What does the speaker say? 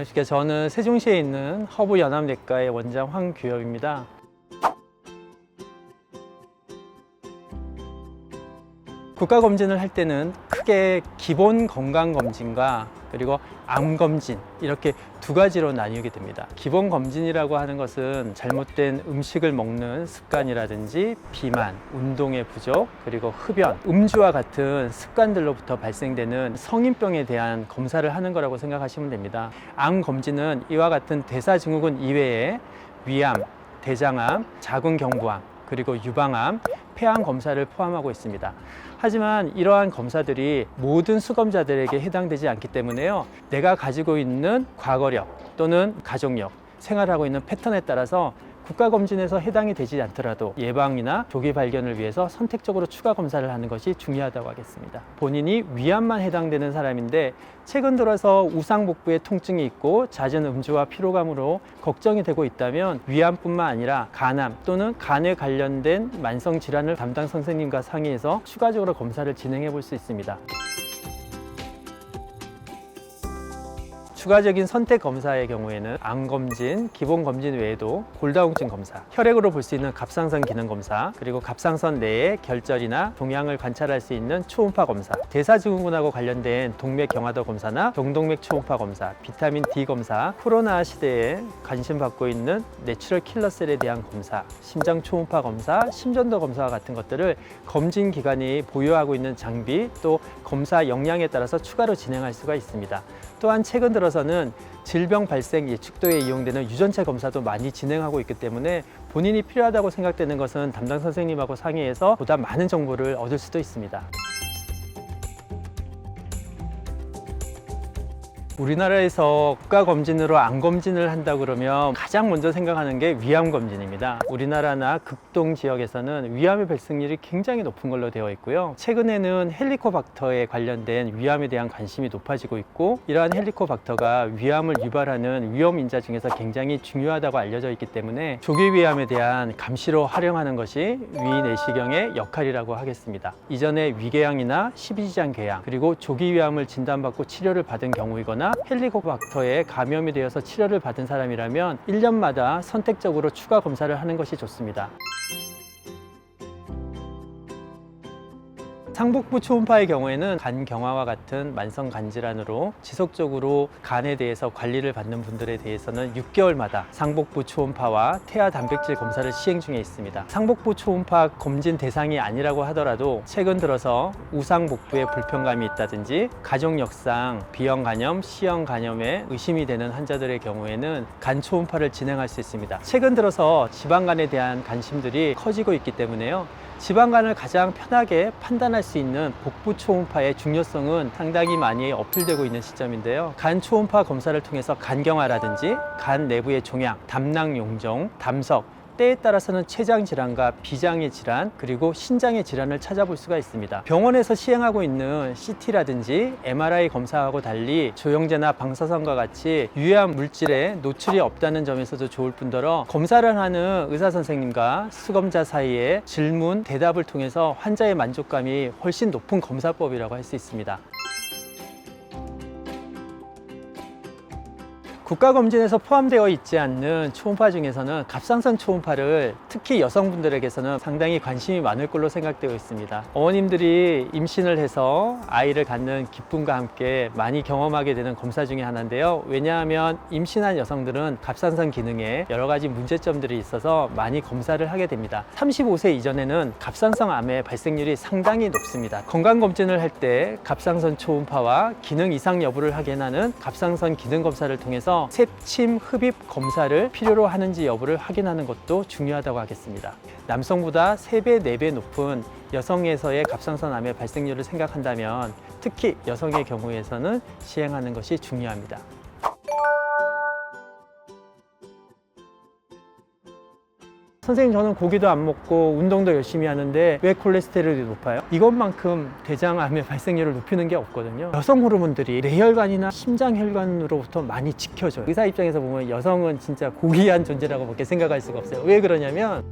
안녕하십니까. 저는 세종시에 있는 허브연합내과의 원장 황규엽입니다. 국가검진을 할 때는 크게 기본 건강검진과 그리고 암검진 이렇게 두 가지로 나뉘게 됩니다. 기본 검진이라고 하는 것은 잘못된 음식을 먹는 습관이라든지 비만, 운동의 부족, 그리고 흡연, 음주와 같은 습관들로부터 발생되는 성인병에 대한 검사를 하는 거라고 생각하시면 됩니다. 암검진은 이와 같은 대사증후군 이외에 위암, 대장암, 자궁경부암, 그리고 유방암, 폐암 검사를 포함하고 있습니다. 하지만 이러한 검사들이 모든 수검자들에게 해당되지 않기 때문에요. 내가 가지고 있는 과거력 또는 가족력, 생활하고 있는 패턴에 따라서 국가검진에서 해당이 되지 않더라도 예방이나 조기 발견을 위해서 선택적으로 추가 검사를 하는 것이 중요하다고 하겠습니다. 본인이 위암만 해당되는 사람인데 최근 들어서 우상복부에 통증이 있고 잦은 음주와 피로감으로 걱정이 되고 있다면 위암뿐만 아니라 간암 또는 간에 관련된 만성 질환을 담당 선생님과 상의해서 추가적으로 검사를 진행해 볼 수 있습니다. 추가적인 선택 검사의 경우에는 암검진, 기본검진 외에도 골다공증 검사, 혈액으로 볼 수 있는 갑상선 기능 검사, 그리고 갑상선 내에 결절이나 동향을 관찰할 수 있는 초음파 검사, 대사증후군하고 관련된 동맥 경화도 검사나 경동맥 초음파 검사, 비타민 D 검사, 코로나 시대에 관심 받고 있는 내추럴 킬러셀에 대한 검사, 심장 초음파 검사, 심전도 검사와 같은 것들을 검진 기관이 보유하고 있는 장비 또 검사 역량에 따라서 추가로 진행할 수가 있습니다. 또한 최근 들어서는 질병 발생 예측도에 이용되는 유전체 검사도 많이 진행하고 있기 때문에 본인이 필요하다고 생각되는 것은 담당 선생님하고 상의해서 보다 많은 정보를 얻을 수도 있습니다. 우리나라에서 국가검진으로 암검진을 한다 그러면 가장 먼저 생각하는 게 위암검진입니다. 우리나라나 극동 지역에서는 위암의 발생률이 굉장히 높은 걸로 되어 있고요. 최근에는 헬리코박터에 관련된 위암에 대한 관심이 높아지고 있고 이러한 헬리코박터가 위암을 유발하는 위험인자 중에서 굉장히 중요하다고 알려져 있기 때문에 조기위암에 대한 감시로 활용하는 것이 위내시경의 역할이라고 하겠습니다. 이전에 위궤양이나 십이지장 궤양 그리고 조기위암을 진단받고 치료를 받은 경우이거나 헬리코박터에 감염이 되어서 치료를 받은 사람이라면 1년마다 선택적으로 추가 검사를 하는 것이 좋습니다. 상복부 초음파의 경우에는 간경화와 같은 만성 간질환으로 지속적으로 간에 대해서 관리를 받는 분들에 대해서는 6개월마다 상복부 초음파와 태아 단백질 검사를 시행 중에 있습니다. 상복부 초음파 검진 대상이 아니라고 하더라도 최근 들어서 우상복부에 불편감이 있다든지 가족력상 B형 간염, C형 간염에 의심이 되는 환자들의 경우에는 간 초음파를 진행할 수 있습니다. 최근 들어서 지방간에 대한 관심들이 커지고 있기 때문에요. 지방간을 가장 편하게 판단할 수 있는 복부 초음파의 중요성은 상당히 많이 어필되고 있는 시점인데요. 간 초음파 검사를 통해서 간경화라든지 간 내부의 종양, 담낭 용종, 담석, 때에 따라서는 췌장 질환과 비장의 질환 그리고 신장의 질환을 찾아볼 수가 있습니다. 병원에서 시행하고 있는 CT라든지 MRI 검사하고 달리 조영제나 방사선과 같이 유해한 물질에 노출이 없다는 점에서도 좋을 뿐더러 검사를 하는 의사 선생님과 수검자 사이에 질문, 대답을 통해서 환자의 만족감이 훨씬 높은 검사법이라고 할 수 있습니다. 국가검진에서 포함되어 있지 않는 초음파 중에서는 갑상선 초음파를 특히 여성분들에게서는 상당히 관심이 많을 걸로 생각되어 있습니다. 어머님들이 임신을 해서 아이를 갖는 기쁨과 함께 많이 경험하게 되는 검사 중에 하나인데요. 왜냐하면 임신한 여성들은 갑상선 기능에 여러 가지 문제점들이 있어서 많이 검사를 하게 됩니다. 35세 이전에는 갑상선 암의 발생률이 상당히 높습니다. 건강검진을 할 때 갑상선 초음파와 기능 이상 여부를 확인하는 갑상선 기능 검사를 통해서 sep침 흡입 검사를 필요로 하는지 여부를 확인하는 것도 중요하다고 하겠습니다. 남성보다 3배, 4배 높은 여성에서의 갑상선암의 발생률을 생각한다면 특히 여성의 경우에서는 시행하는 것이 중요합니다. 선생님, 저는 고기도 안 먹고 운동도 열심히 하는데 왜 콜레스테롤이 높아요? 이것만큼 대장암의 발생률을 높이는 게 없거든요. 여성 호르몬들이 뇌혈관이나 심장혈관으로부터 많이 지켜져요. 의사 입장에서 보면 여성은 진짜 고귀한 존재라고 밖에 생각할 수가 없어요. 왜 그러냐면